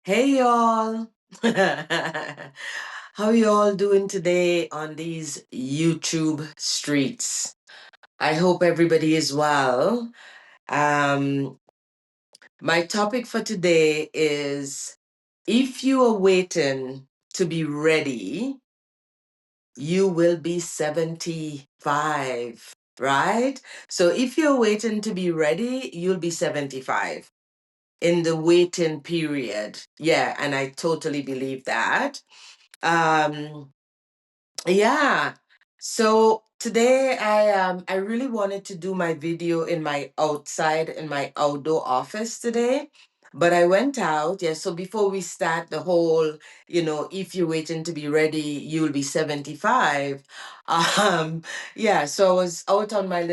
Hey y'all. How you all doing today on these YouTube streets? I hope everybody is well. Um, my topic for today is if you are waiting to be ready, you will be 75, right? So if you're waiting to be ready, you'll be 75 in the waiting period. Yeah, and I totally believe that. Um, yeah. So today I really wanted to do my video in my outside in my outdoor office today. But I went out, yeah. So before we start the whole, if you're waiting to be ready, you'll be 75. Um, yeah, so I was out on my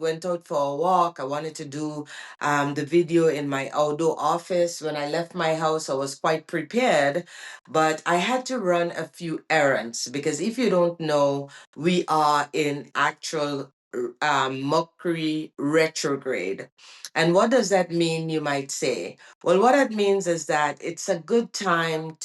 went out for a walk. I wanted to do the video in my outdoor office. When I left my house, I was quite prepared, but I had to run a few errands because if you don't know, we are in actual Mercury retrograde. And what does that mean, you might say? Well, what that means is that it's a time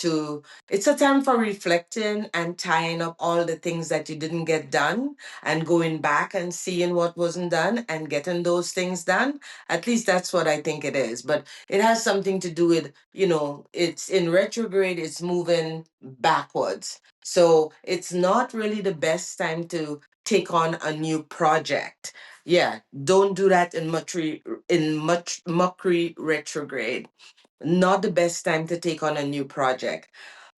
for reflecting and tying up all the things that you didn't get done and going back and seeing what wasn't done and getting those things done. At least that's what I think it is. But it has something to do with, it's in retrograde, it's moving backwards. So it's not really the best time to take on a new project. Yeah, don't do that in Mercury retrograde. Not the best time to take on a new project.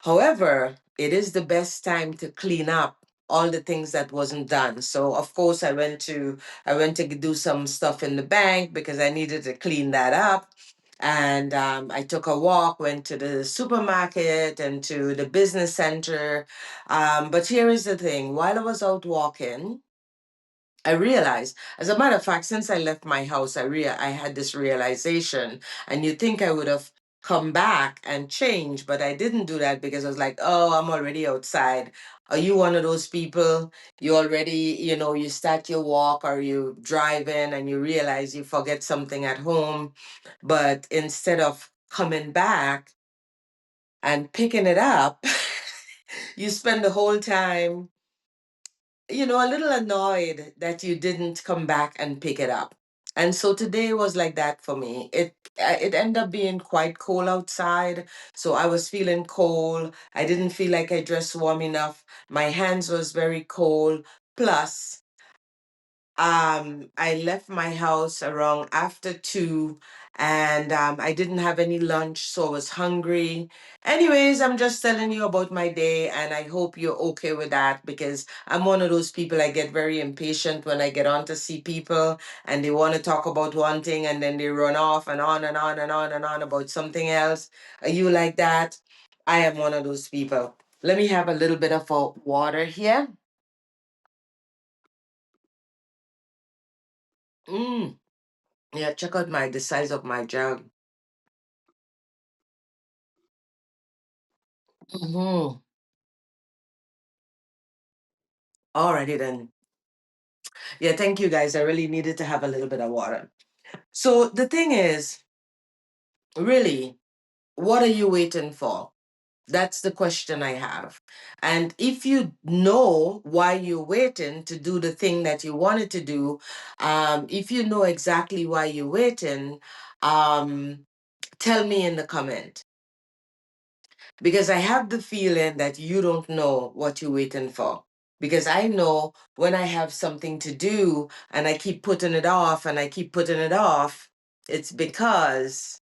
However, it is the best time to clean up all the things that wasn't done. So of course I went to do some stuff in the bank because I needed to clean that up. And I took a walk, went to the supermarket and to the business center. But here is the thing, while I was out walking, I realized, as a matter of fact, since I left my house, I had this realization, and you think I would have come back and changed, but I didn't do that because I was like, oh, I'm already outside. Are you one of those people? You already, you start your walk or you drive in and you realize you forget something at home, but instead of coming back and picking it up, you spend the whole time a little annoyed that you didn't come back and pick it up. And so today was like that for me. It ended up being quite cold outside, so I was feeling cold. I didn't feel like I dressed warm enough. My hands was very cold. Plus, I left my house around after 2, and I didn't have any lunch, so I was hungry. Anyways, I'm just telling you about my day, and I hope you're okay with that because I'm one of those people. I get very impatient when I get on to see people and they want to talk about one thing and then they run off and on and on and on and on about something else. Are you like that? I am one of those people. Let me have a little bit of water here. Mm. Yeah, check out the size of my jug. Mm-hmm. Alrighty then. Yeah, thank you guys. I really needed to have a little bit of water. So the thing is, really, what are you waiting for? That's the question I have. And if you know why you're waiting to do the thing that you wanted to do, if you know exactly why you're waiting, um, tell me in the comment. Because I have the feeling that you don't know what you're waiting for. Because I know when I have something to do and I keep putting it off and I keep putting it off, it's because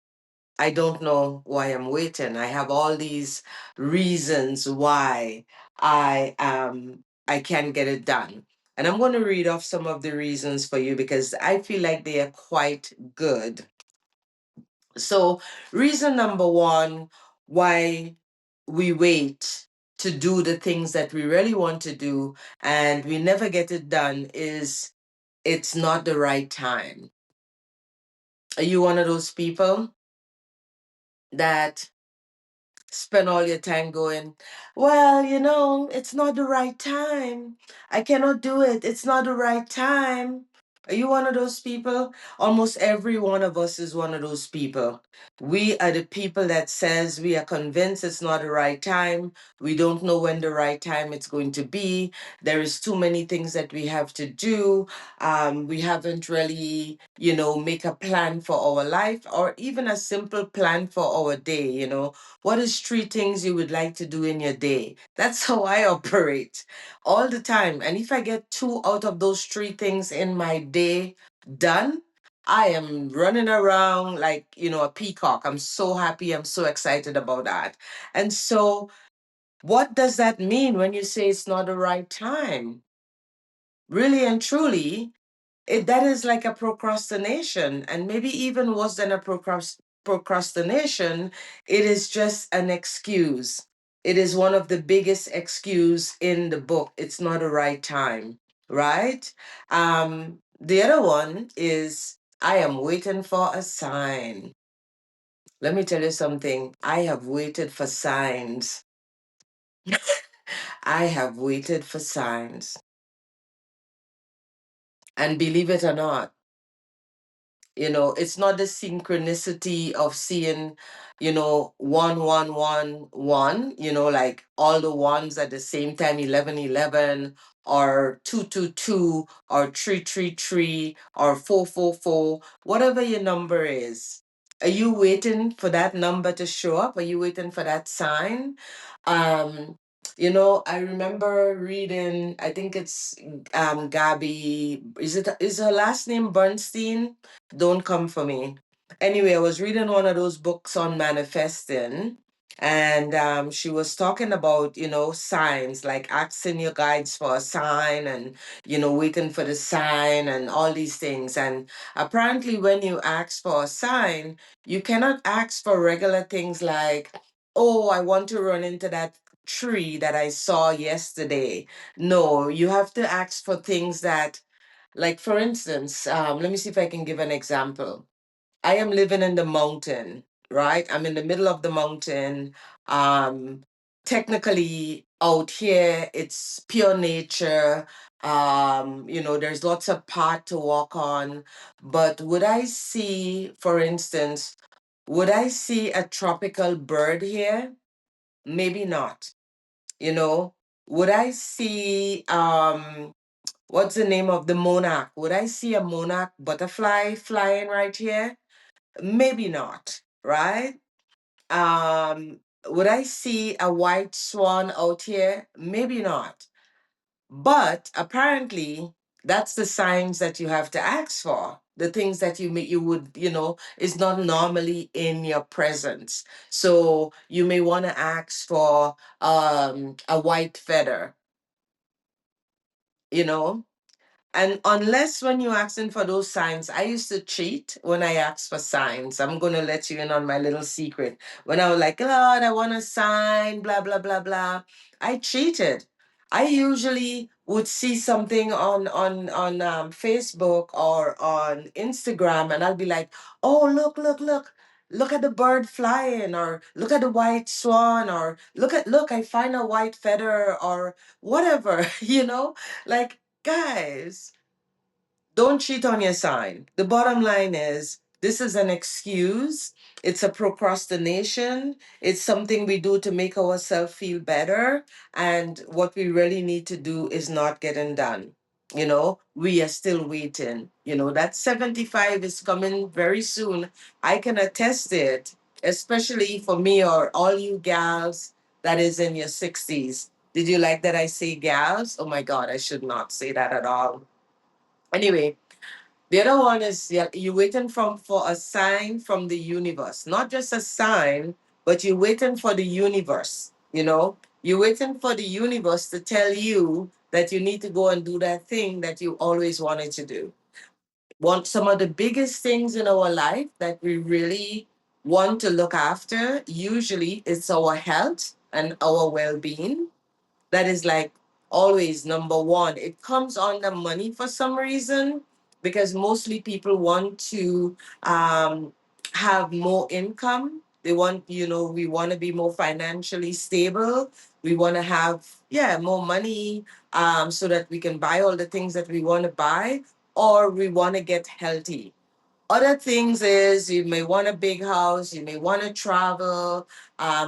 I don't know why I'm waiting. I have all these reasons why I can't get it done. And I'm going to read off some of the reasons for you because I feel like they are quite good. So, reason number one why we wait to do the things that we really want to do and we never get it done is it's not the right time. Are you one of those people that spend all your time going, well, it's not the right time. I cannot do it. It's not the right time. Are you one of those people? Almost every one of us is one of those people. We are the people that says we are convinced it's not the right time. We don't know when the right time it's going to be. There is too many things that we have to do. We haven't really, make a plan for our life or even a simple plan for our day. What is three things you would like to do in your day? That's how I operate all the time. And if I get two out of those three things in my day done, I am running around like, a peacock. I'm so happy. I'm so excited about that. And so, what does that mean when you say it's not the right time? Really and truly, that is like a procrastination, and maybe even worse than a procrastination, it is just an excuse. It is one of the biggest excuse in the book. It's not the right time, right? The other one is I am waiting for a sign. Let me tell you something. I have waited for signs. I have waited for signs. And believe it or not, it's not the synchronicity of seeing, 1 1 1 1, like all the ones at the same time, 11 11, or 2 2 2, or 3 3 3, or 4 4 4, whatever your number is. Are you waiting for that number to show up? Are you waiting for that sign? Um, I remember reading, I think it's Gabby, is her last name Bernstein? Don't come for me. Anyway, I was reading one of those books on manifesting, and she was talking about, signs, like asking your guides for a sign and, waiting for the sign and all these things. And apparently, when you ask for a sign, you cannot ask for regular things like, oh, I want to run into that tree that I saw yesterday. No, you have to ask for things that, like, for instance, let me see if I can give an example. I am living in the mountain, right? I'm in the middle of the mountain. Um, Technically, out here, it's pure nature. There's lots of path to walk on. But would I see, for instance, would I see a tropical bird here? Maybe not. You know, would I see what's the name of the monarch? Would I see a monarch butterfly flying right here? Maybe not, right? Would I see a white swan out here? Maybe not. But apparently, that's the signs that you have to ask for. The things that you would, is not normally in your presence. So you may want to ask for a white feather, you know, and unless when you're asking for those signs, I used to cheat when I asked for signs. I'm going to let you in on my little secret. When I was like, Lord, I want a sign, blah, blah, blah, blah. I cheated. I usually would see something on Facebook or on Instagram, and I'll be like, oh, look, look, look. Look at the bird flying, or look at the white swan, or look, I find a white feather, or whatever, like, guys, don't cheat on your sign. The bottom line is this is an excuse. It's a procrastination. It's something we do to make ourselves feel better. And what we really need to do is not getting done. We are still waiting. That 75 is coming very soon. I can attest it, especially for me or all you gals that is in your 60s. Did you like that I say gals? Oh my God, I should not say that at all. Anyway, the other one is, yeah, you waiting for a sign from the universe. Not just a sign, but you're waiting for the universe. You're waiting for the universe to tell you that you need to go and do that thing that you always wanted to do. Want some of the biggest things in our life that we really want to look after, usually it's our health and our well-being. That is like always number one. It comes on the money for some reason, because mostly people want to have more income. They want, we want to be more financially stable. We want to have, yeah, more money, so that we can buy all the things that we want to buy. or we want to get healthy. Other things is you may want a big house, you may want to travel,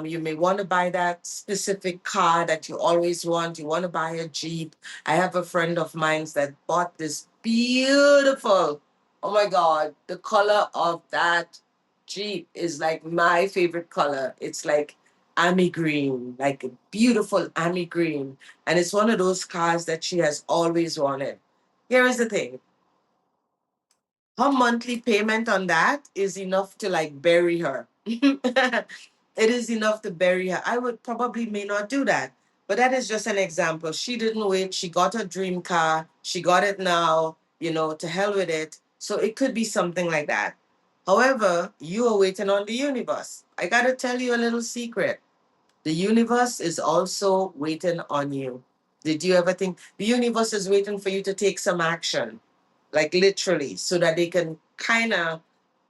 you may want to buy that specific car that you always want. You want to buy a Jeep. I have a friend of mine that bought this beautiful, oh my God, the color of that Jeep is like my favorite color. It's like army green, like a beautiful army green. And it's one of those cars that she has always wanted. Here is the thing, her monthly payment on that is enough to like bury her. It is enough to bury her. I would probably may not do that. But that is just an example. She didn't wait. She got her dream car. She got it now, to hell with it. So it could be something like that. However, you are waiting on the universe. I got to tell you a little secret. The universe is also waiting on you. Did you ever think the universe is waiting for you to take some action? Like literally, so that they can kind of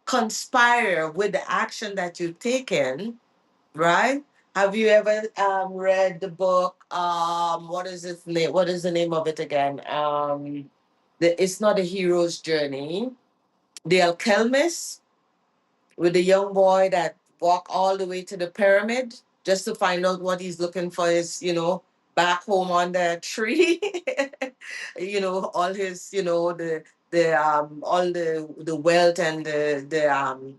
conspire with the action that you've taken, right? Have you ever read the book? What is its name? What is the name of it again? It's not a hero's journey. The Alchemist, with the young boy that walked all the way to the pyramid just to find out what he's looking for is, back home on the tree. All his, the all the wealth and the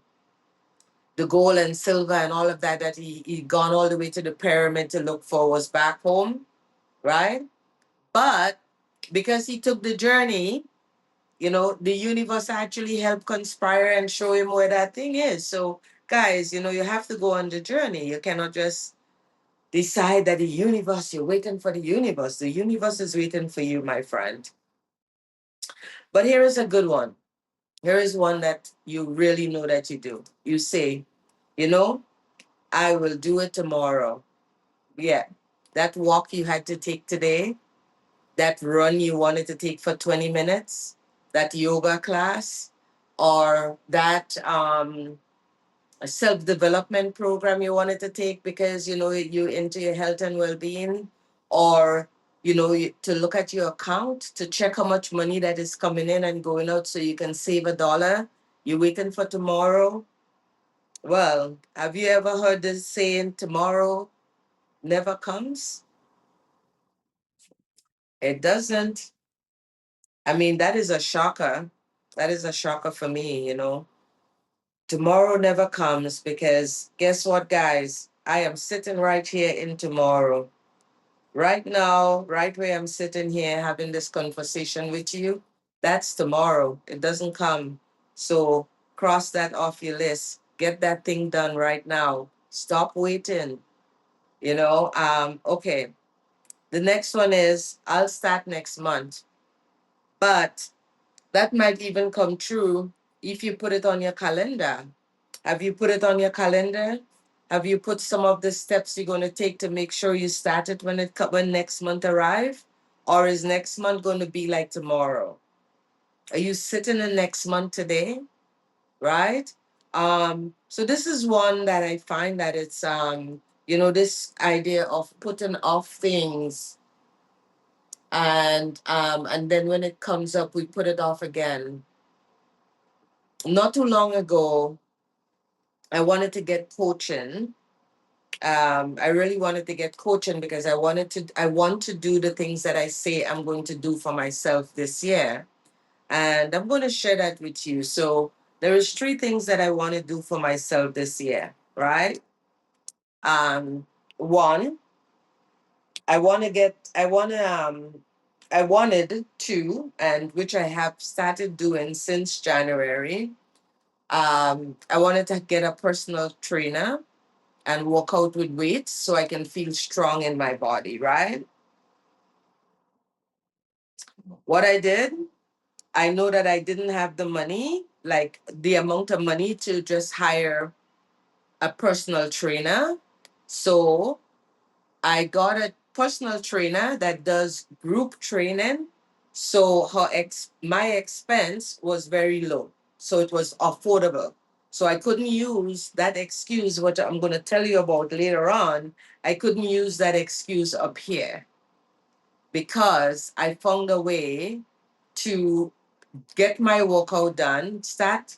gold and silver and all of that he gone all the way to the pyramid to look for was back home, right? But because he took the journey, the universe actually helped conspire and show him where that thing is. So, guys, you have to go on the journey. You cannot just decide that the universe, you're waiting for the universe. The universe is waiting for you, my friend. But here is a good one. Here is one that you really know that you do. You say, you know, I will do it tomorrow. Yeah. That walk you had to take today, that run you wanted to take for 20 minutes, that yoga class, or that self development program you wanted to take because you into your health and well being, or to look at your account to check how much money that is coming in and going out so you can save $1. You're waiting for tomorrow. Well, have you ever heard this saying, tomorrow never comes? It doesn't. I mean, that is a shocker. That is a shocker for me. Tomorrow never comes because guess what, guys? I am sitting right here in tomorrow. Right now, right where I'm sitting here having this conversation with you, that's tomorrow. It doesn't come. So cross that off your list. Get that thing done right now. Stop waiting. Okay. The next one is I'll start next month. But that might even come true if you put it on your calendar. Have you put it on your calendar? Have you put some of the steps you're going to take to make sure you start it when next month arrive? Or is next month going to be like tomorrow? Are you sitting in next month today? Right? So this is one that I find that it's this idea of putting off things, and then when it comes up we put it off again. Not too long ago, I wanted to get coaching. I really wanted to get coaching because I want to do the things that I say I'm going to do for myself this year. And I'm going to share that with you. So there is three things that I want to do for myself this year, right? One, I wanted to, and which I have started doing since January. I wanted to get a personal trainer and work out with weights so I can feel strong in my body, right? What I did, I know that I didn't have the money, like the amount of money to just hire a personal trainer. So I got a personal trainer that does group training. So my expense was very low. So it was affordable. So I couldn't use that excuse, what I'm going to tell you about later on. I couldn't use that excuse up here because I found a way to get my workout done, start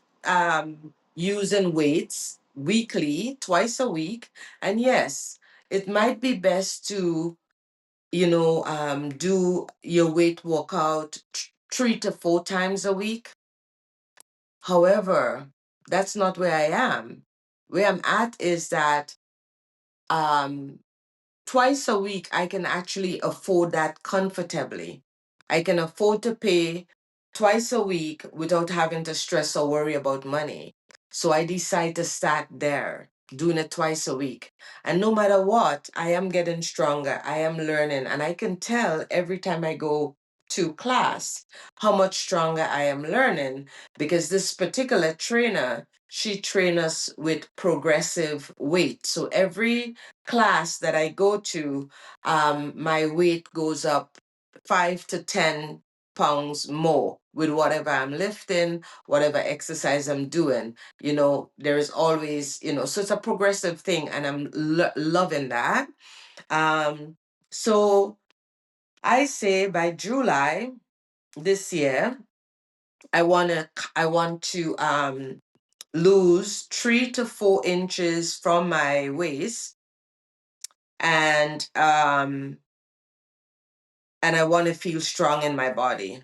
using weights weekly, twice a week. And yes, it might be best to, do your weight workout 3 to 4 times a week. However, that's not where I am. Where I'm at is that um, twice a week, I can actually afford that comfortably. I can afford to pay twice a week without having to stress or worry about money. So I decide to start there, doing it twice a week. And no matter what, I am getting stronger. I am learning. And I can tell every time I go to class how much stronger I am learning, because this particular trainer, she trains us with progressive weight. So every class that I go to, my weight goes up 5 to 10 pounds more with whatever I'm lifting, whatever exercise I'm doing. There is always, so it's a progressive thing, and I'm loving that. Um, so I say by July this year, I want to lose 3 to 4 inches from my waist, and I want to feel strong in my body.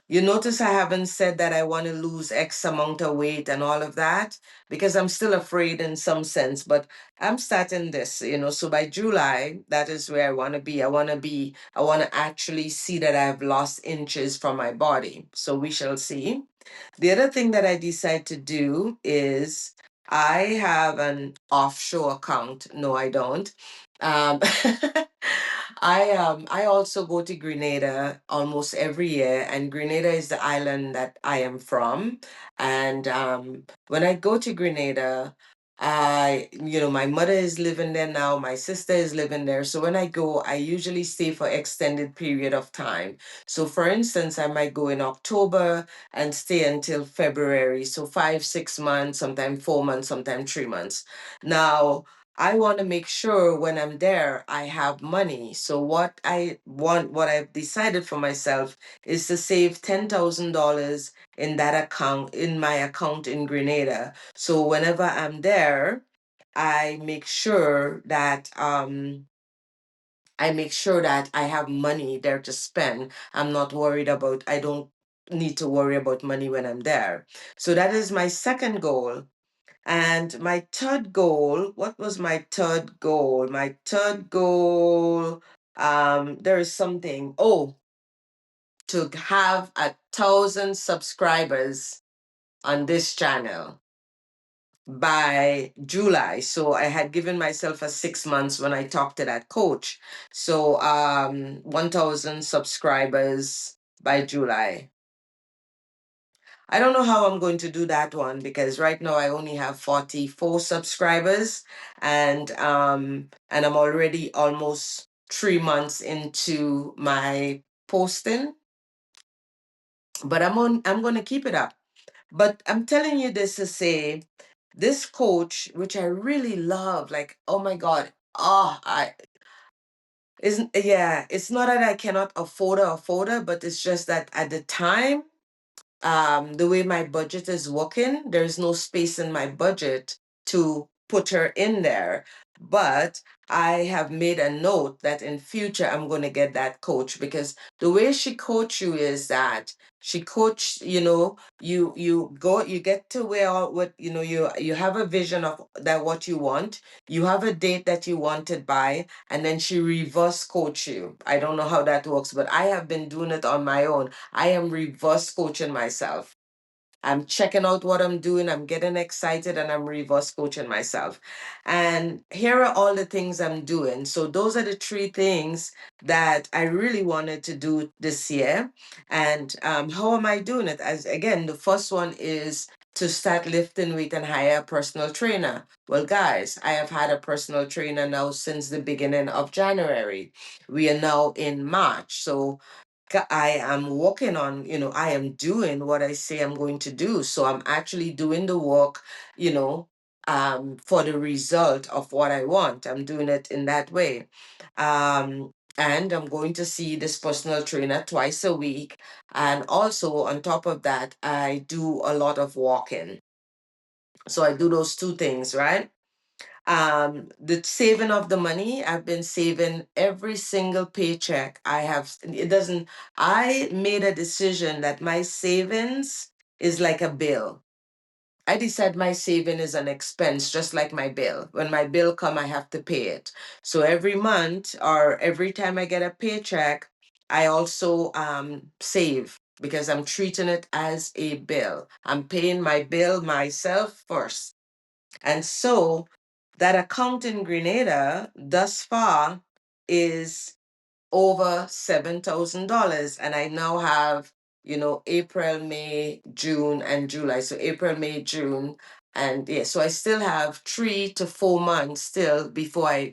You notice I haven't said that I want to lose X amount of weight and all of that, because I'm still afraid in some sense, but I'm starting this, so by July, that is where I want to be. I want to actually see that I've lost inches from my body. So we shall see. The other thing that I decide to do is I have an offshore account. No, I don't. Um, I also go to Grenada almost every year, and Grenada is the island that I am from. And when I go to Grenada, my mother is living there now, my sister is living there. So when I go, I usually stay for extended period of time. So for instance, I might go in October and stay until February. So 5, 6 months, sometimes 4 months, sometimes 3 months. Now, I want to make sure when I'm there, I have money. So what I've decided for myself is to save $10,000 in that account, in my account in Grenada. So whenever I'm there, I make sure that I have money there to spend. I don't need to worry about money when I'm there. So that is my second goal. And my third goal, what was my third goal? My third goal, there is something, to have 1,000 subscribers on this channel by July. So I had given myself a 6 months when I talked to that coach. So 1,000 subscribers by July. I don't know how I'm going to do that one, because right now I only have 44 subscribers, and I'm already almost 3 months into my posting. But I'm going to keep it up. But I'm telling you this to say, this coach, which I really love, like, oh my God, I isn't yeah, it's not that I cannot afford her, but it's just that at the time, the way my budget is working, there's no space in my budget to put her in there. But I have made a note that in future I'm going to get that coach, because the way she coach you is that she coach, you get to where what you have a vision of that what you want, you have a date that you want it by, and then she reverse coach you. I don't know how that works, but I have been doing it on my own. I am reverse coaching myself. I'm checking out what I'm doing, I'm getting excited, and I'm reverse coaching myself. And here are all the things I'm doing. So, those are the 3 things that I really wanted to do this year. And how am I doing it? As again, the first one is to start lifting weight and hire a personal trainer. Well, guys, I have had a personal trainer now since the beginning of January. We are now in March. So, I am working on, I am doing what I say I'm going to do. So I'm actually doing the work, you know, for the result of what I want. I'm doing it in that way. And I'm going to see this personal trainer twice a week. And also, on top of that, I do a lot of walking. So I do those two things, right? The saving of the money, I've been saving every single paycheck I have. It doesn't, I made a decision that my savings is like a bill. I decide my saving is an expense, just like my bill. When my bill come, I have to pay it. So every month or every time I get a paycheck, I also save because I'm treating it as a bill. I'm paying my bill myself first. And so that account in Grenada thus far is over $7,000. And I now have, April, May, June, and July. So April, May, June. And yeah, so I still have 3 to 4 months still before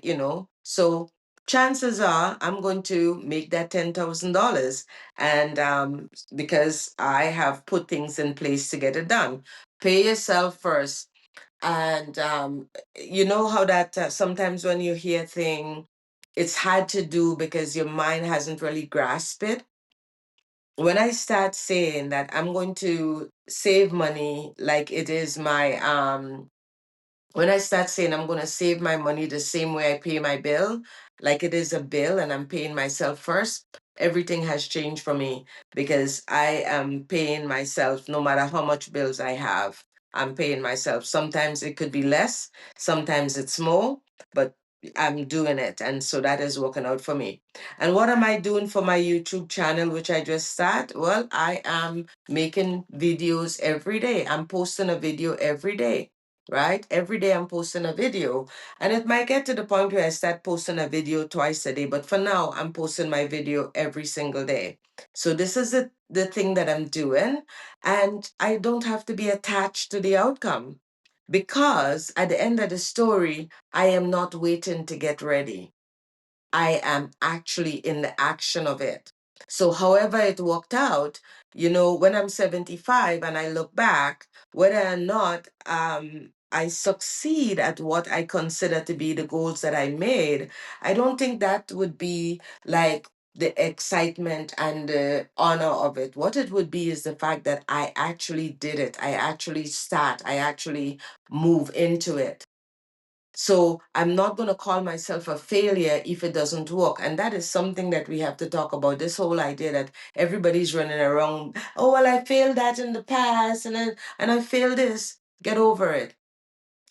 so chances are I'm going to make that $10,000. And because I have put things in place to get it done. Pay yourself first. And you know how that sometimes when you hear thing, it's hard to do because your mind hasn't really grasped it. When I start saying that I'm going to save money like it is my when I start saying I'm going to save my money the same way I pay my bill, like it is a bill and I'm paying myself first, everything has changed for me because I am paying myself no matter how much bills I have. I'm paying myself. Sometimes it could be less, sometimes it's more, but I'm doing it. And so that is working out for me. And what am I doing for my YouTube channel, which I just start? Well, I am making videos every day. I'm posting a video every day, right? Every day I'm posting a video. And it might get to the point where I start posting a video twice a day. But for now, I'm posting my video every single day. So this is the thing that I'm doing. And I don't have to be attached to the outcome because at the end of the story, I am not waiting to get ready. I am actually in the action of it. So, however it worked out, when I'm 75 and I look back, whether or not I succeed at what I consider to be the goals that I made, I don't think that would be like the excitement and the honor of it. What it would be is the fact that I actually did it. I actually move into it. So I'm not going to call myself a failure if it doesn't work. And that is something that we have to talk about. This whole idea that everybody's running around, oh, well, I failed that in the past and I failed this. Get over it.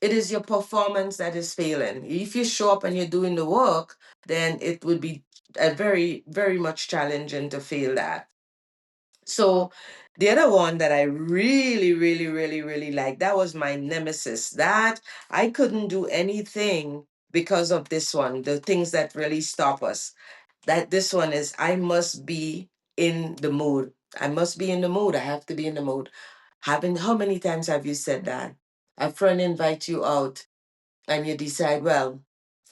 It is your performance that is failing. If you show up and you're doing the work, then it would be a very, very much challenging to fail that. So the other one that I really, really, really, really like, that was my nemesis. That I couldn't do anything because of this one, the things that really stop us. That this one is I must be in the mood. I must be in the mood. I have to be in the mood. How many times have you said that? A friend invites you out and you decide, well,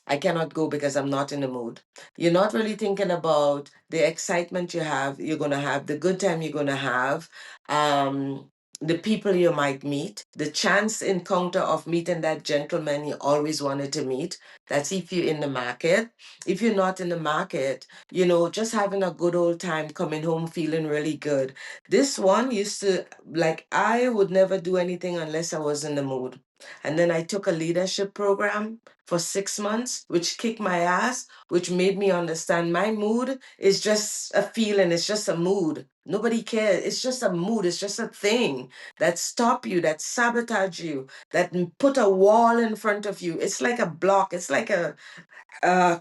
I cannot go because I'm not in the mood. You're not really thinking about the excitement you're going to have, the good time you're going to have, the people you might meet, the chance encounter of meeting that gentleman you always wanted to meet. That's if you're in the market. If you're not in the market, just having a good old time coming home feeling really good. This one used to, like, I would never do anything unless I was in the mood. And then I took a leadership program for 6 months, which kicked my ass, which made me understand my mood is just a feeling, it's just a mood. Nobody cares. It's just a mood, it's just a thing that stop you, that sabotage you, that put a wall in front of you. It's like a block, it's like a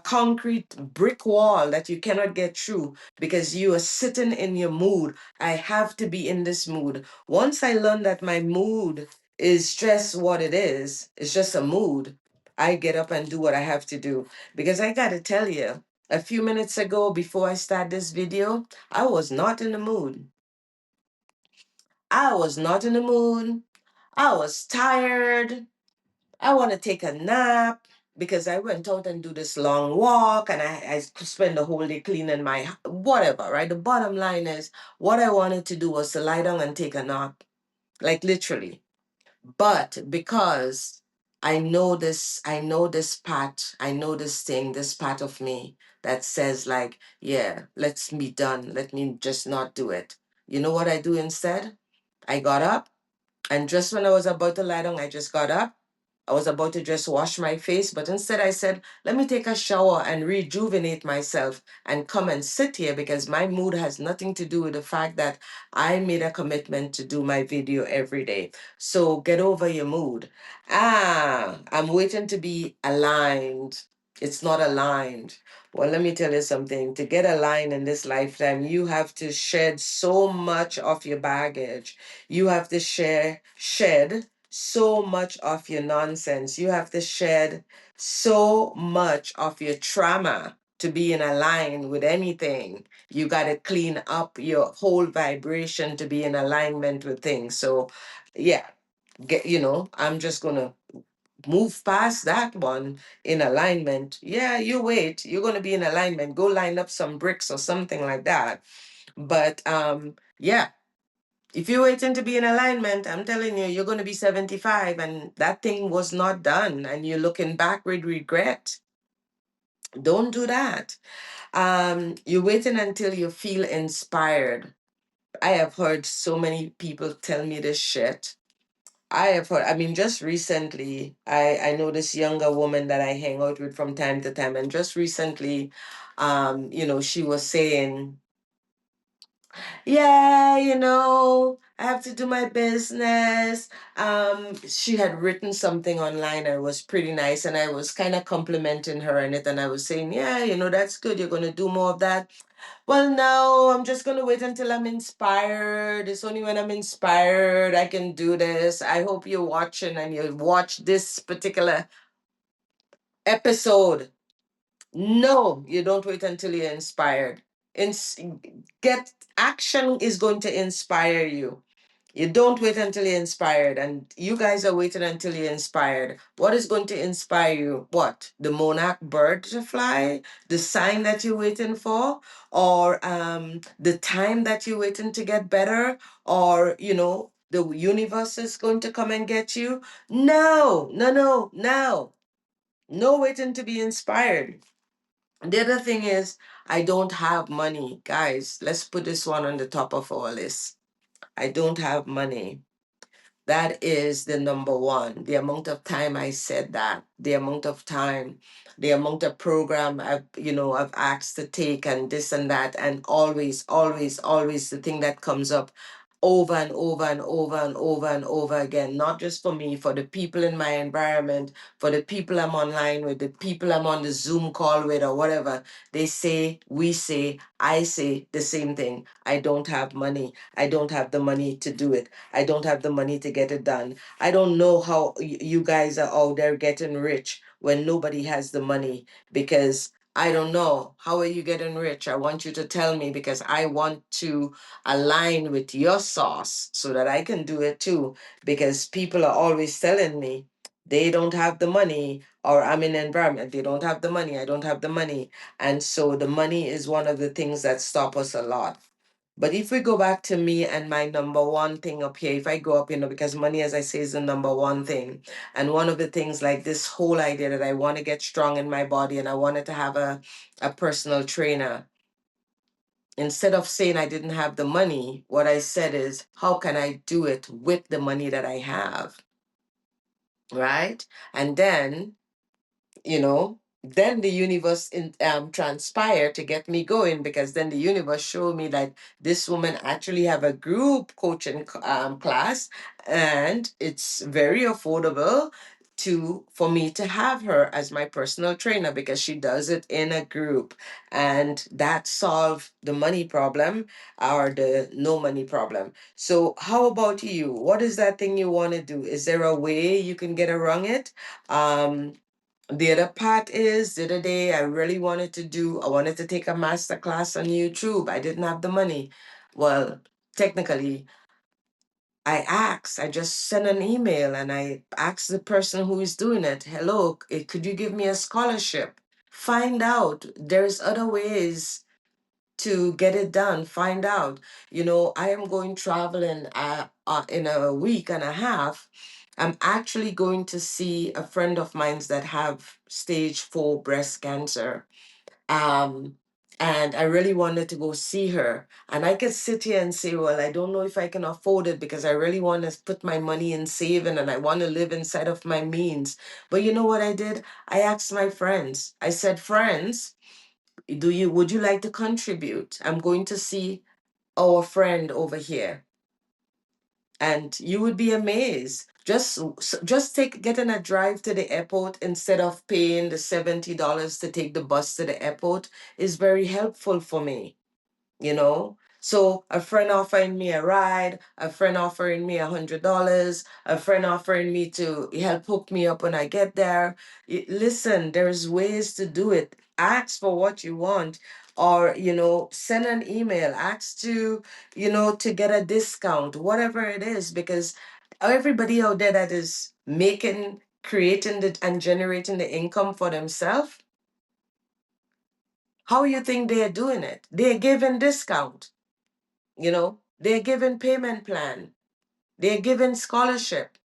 concrete brick wall that you cannot get through because you are sitting in your mood. I have to be in this mood. Once I learned that my mood is just what it is, it's just a mood, I get up and do what I have to do. Because I got to tell you, a few minutes ago, before I start this video, I was not in the mood. I was not in the mood. I was tired. I want to take a nap because I went out and do this long walk and I spend the whole day cleaning my whatever, right? The bottom line is what I wanted to do was to lie down and take a nap, like literally. But because I know this thing, this part of me that says like, yeah, let's be done. Let me just not do it. You know what I do instead? I got up, and just when I was about to lie down, I just got up. I was about to just wash my face, but instead I said, let me take a shower and rejuvenate myself and come and sit here, because my mood has nothing to do with the fact that I made a commitment to do my video every day. So get over your mood. I'm waiting to be aligned. It's not aligned. Well, let me tell you something. To get aligned in this lifetime, you have to shed so much of your baggage. You have to shed so much of your nonsense. You have to shed so much of your trauma to be in a line with anything. You got to clean up your whole vibration to be in alignment with things. So, yeah, I'm just going to move past that one. In alignment. Yeah, you wait. You're going to be in alignment. Go line up some bricks or something like that. But yeah, if you're waiting to be in alignment, I'm telling you, you're going to be 75 and that thing was not done and you're looking back with regret. Don't do that. You're waiting until you feel inspired. I have heard so many people tell me this shit. I mean, just recently, I know this younger woman that I hang out with from time to time, and just recently, she was saying, yeah, I have to do my business. She had written something online and it was pretty nice, and I was kind of complimenting her on it, and I was saying, yeah, that's good. You're gonna do more of that. Well, no, I'm just gonna wait until I'm inspired. It's only when I'm inspired I can do this. I hope you're watching and you watch this particular episode. No, you don't wait until you're inspired. Ins- get Action is going to inspire you. You don't wait until you're inspired, and you guys are waiting until you're inspired. What is going to inspire you? What? The monarch bird to fly? The sign that you're waiting for? Or the time that you're waiting to get better? Or, the universe is going to come and get you? No, no, no, no. No waiting to be inspired. The other thing is, I don't have money. Guys, let's put this one on the top of our list. I don't have money. That is the number one. The amount of time I said that, the amount of time, the amount of program I've asked to take and this and that, and always, always, always the thing that comes up over and over and over and over and over again, not just for me, for the people in my environment, for the people I'm online with, the people I'm on the Zoom call with or whatever. They say, we say, I say the same thing. I don't have money. I don't have the money to do it. I don't have the money to get it done. I don't know how you guys are out there getting rich when nobody has the money, because I don't know. How are you getting rich? I want you to tell me, because I want to align with your sauce so that I can do it too. Because people are always telling me they don't have the money, or I'm in an environment, they don't have the money, I don't have the money. And so the money is one of the things that stop us a lot. But if we go back to me and my number one thing up here, if I go up, because money, as I say, is the number one thing. And one of the things, like this whole idea that I want to get strong in my body and I wanted to have a personal trainer. Instead of saying I didn't have the money, what I said is, how can I do it with the money that I have? Right? And then the universe transpired to get me going, because then the universe showed me that this woman actually have a group coaching class, and it's very affordable for me to have her as my personal trainer, because she does it in a group, and that solved the money problem, or the no money problem. So how about you? What is that thing you want to do? Is there a way you can get around it? um the other part is, the other day I wanted to take a master class on YouTube. I didn't have the money. Well, technically, I just sent an email and I asked the person who is doing it, hello, could you give me a scholarship? Find out. There's other ways to get it done. Find out. I am going traveling in a week and a half, I'm actually going to see a friend of mine's that have stage 4 breast cancer. Um, and I really wanted to go see her. And I could sit here and say, well, I don't know if I can afford it because I really want to put my money in saving and I want to live inside of my means. But you know what I did? I asked my friends. I said, friends, would you like to contribute? I'm going to see our friend over here, and you would be amazed. Just getting a drive to the airport instead of paying the $70 to take the bus to the airport is very helpful for me. So a friend offering me a ride, a friend offering me $100, a friend offering me to help hook me up when I get there. Listen, there's ways to do it. Ask for what you want, or send an email, ask to get a discount, whatever it is, because everybody out there that is making, creating the, and generating the income for themselves, how you think they are doing it? They're giving discount. They're given payment plan, they're given scholarship,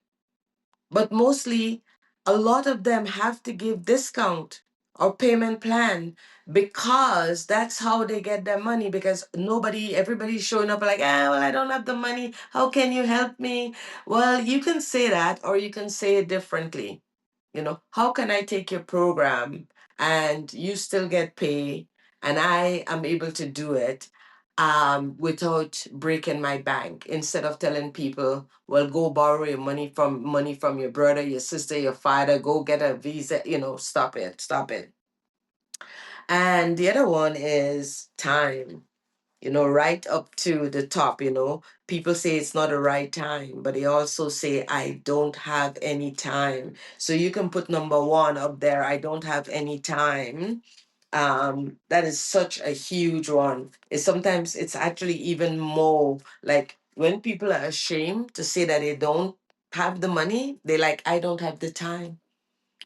but mostly a lot of them have to give discount or payment plan because that's how they get their money, because everybody's showing up like, well, I don't have the money, how can you help me? Well, you can say that, or you can say it differently. How can I take your program and you still get paid and I am able to do it without breaking my bank, instead of telling people, well, go borrow your money from your brother, your sister, your father, go get a visa, stop it, stop it. And the other one is time, right up to the top. People say it's not the right time, but they also say, I don't have any time. So you can put number one up there, I don't have any time. That is such a huge one. It's actually even more like when people are ashamed to say that they don't have the money, they like, I don't have the time,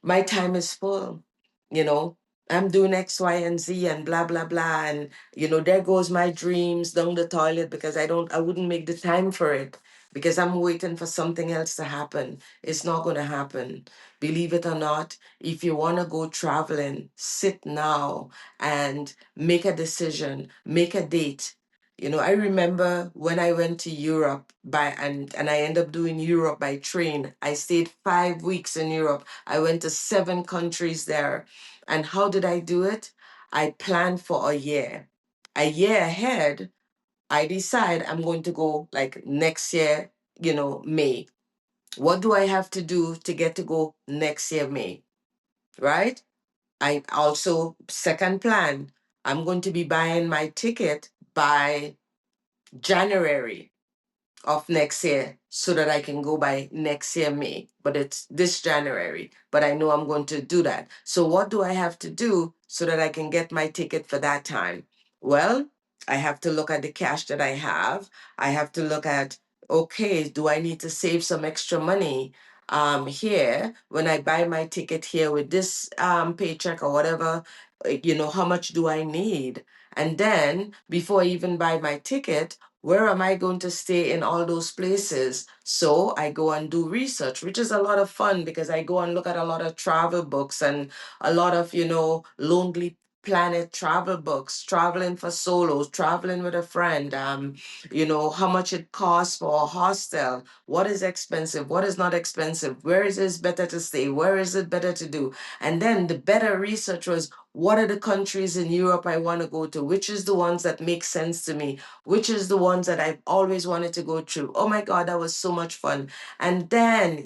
my time is full, you know. I'm doing X, Y, and Z and blah blah blah. And there goes my dreams down the toilet because I wouldn't make the time for it because I'm waiting for something else to happen. It's not gonna happen. Believe it or not, if you wanna go traveling, sit now and make a decision, make a date. I remember when I went to Europe and I ended up doing Europe by train. I stayed 5 weeks in Europe. I went to 7 countries there. And how did I do it? I planned for a year. A year ahead, I decide I'm going to go like next year, May. What do I have to do to get to go next year, May? Right? I also, second plan, I'm going to be buying my ticket by January of next year so that I can go by next year May. But it's this January. But I know I'm going to do that. So what do I have to do so that I can get my ticket for that time? Well, I have to look at the cash that I have. I have to look at, okay, do I need to save some extra money here when I buy my ticket here with this paycheck or whatever? How much do I need? And then before I even buy my ticket, where am I going to stay in all those places? So I go and do research, which is a lot of fun because I go and look at a lot of travel books and a lot of, Lonely Planet travel books, traveling for solos, traveling with a friend, how much it costs for a hostel, what is expensive, what is not expensive, where is it better to stay, where is it better to do. And then the better research was, what are the countries in Europe I want to go to? Which is the ones that make sense to me? Which is the ones that I've always wanted to go through? Oh my God, that was so much fun. And then,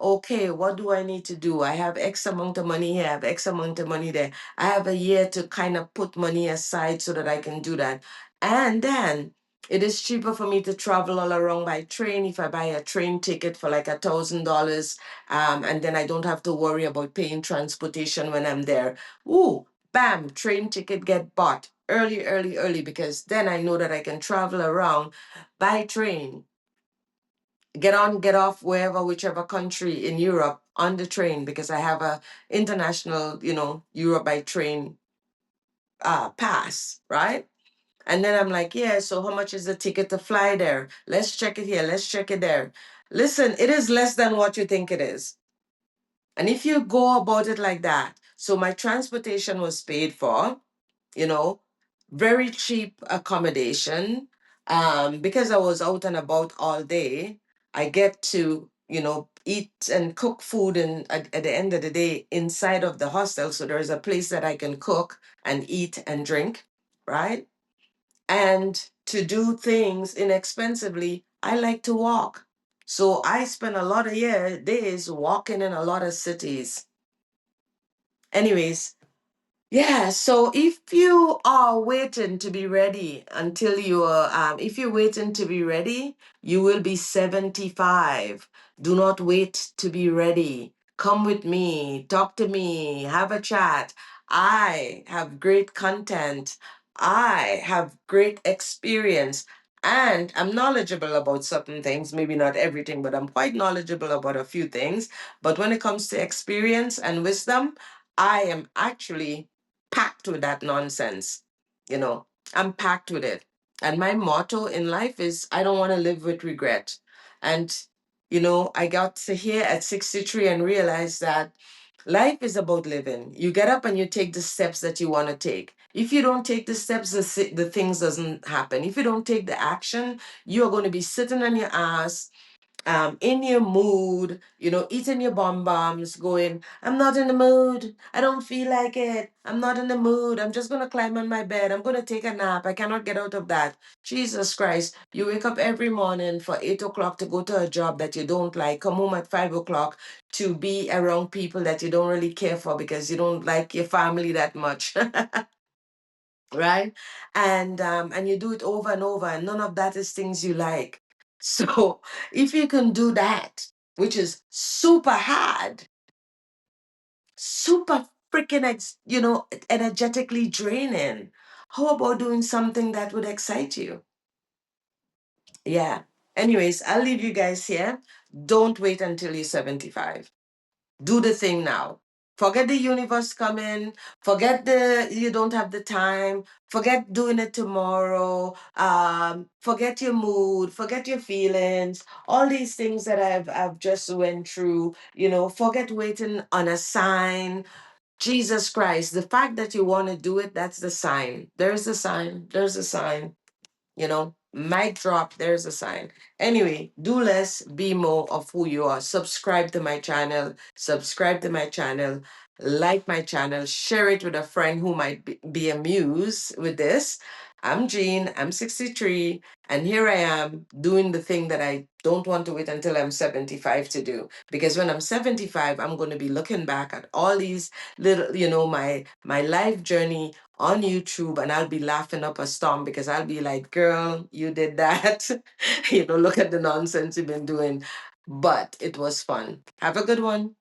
okay, what do I need to do? I have X amount of money here, I have X amount of money there. I have a year to kind of put money aside so that I can do that. And then it is cheaper for me to travel all around by train if I buy a train ticket for like $1,000. And then I don't have to worry about paying transportation when I'm there. Ooh, bam, train ticket get bought early, early, early, because then I know that I can travel around by train, get on, get off wherever, whichever country in Europe on the train, because I have a international, Europe by train pass, right? And then I'm like, yeah, so how much is the ticket to fly there? Let's check it here, let's check it there. Listen, it is less than what you think it is. And if you go about it like that, so my transportation was paid for, you know, very cheap accommodation. Because I was out and about all day, I get to, eat and cook food and at the end of the day inside of the hostel. So there's a place that I can cook and eat and drink, right? And to do things inexpensively, I like to walk. So I spend a lot of days walking in a lot of cities. Anyways, yeah, so if you are waiting to be ready until you are, if you're waiting to be ready, you will be 75. Do not wait to be ready. Come with me, talk to me, have a chat. I have great content. I have great experience. And I'm knowledgeable about certain things, maybe not everything, but I'm quite knowledgeable about a few things. But when it comes to experience and wisdom, I am actually packed with that nonsense. You know, I'm packed with it. And my motto in life is I don't want to live with regret. And, I got to here at 63 and realized that life is about living. You get up and you take the steps that you want to take. If you don't take the steps, the things doesn't happen. If you don't take the action, you're going to be sitting on your ass in your mood, eating your bonbons, going, I'm not in the mood. I don't feel like it. I'm not in the mood. I'm just going to climb on my bed. I'm going to take a nap. I cannot get out of that. Jesus Christ. You wake up every morning for 8 o'clock to go to a job that you don't like, come home at 5 o'clock to be around people that you don't really care for because you don't like your family that much. Right? And you do it over and over, and none of that is things you like. So if you can do that, which is super hard, super freaking energetically draining, how about doing something that would excite you? Yeah. Anyways, I'll leave you guys here. Don't wait until you're 75. Do the thing now. Forget the universe coming. Forget the you don't have the time. Forget doing it tomorrow. Forget your mood. Forget your feelings. All these things that I've just went through. Forget waiting on a sign. Jesus Christ, the fact that you want to do it, that's the sign. There's a sign. There's a sign. Mic drop, there's a sign. Anyway, do less, be more of who you are. Subscribe to my channel, like my channel, share it with a friend who might be amused with this. I'm Jean, I'm 63, and here I am doing the thing that I don't want to wait until I'm 75 to do. Because when I'm 75, I'm going to be looking back at all these little, my life journey on YouTube, and I'll be laughing up a storm because I'll be like, girl, you did that. Look at the nonsense you've been doing. But it was fun. Have a good one.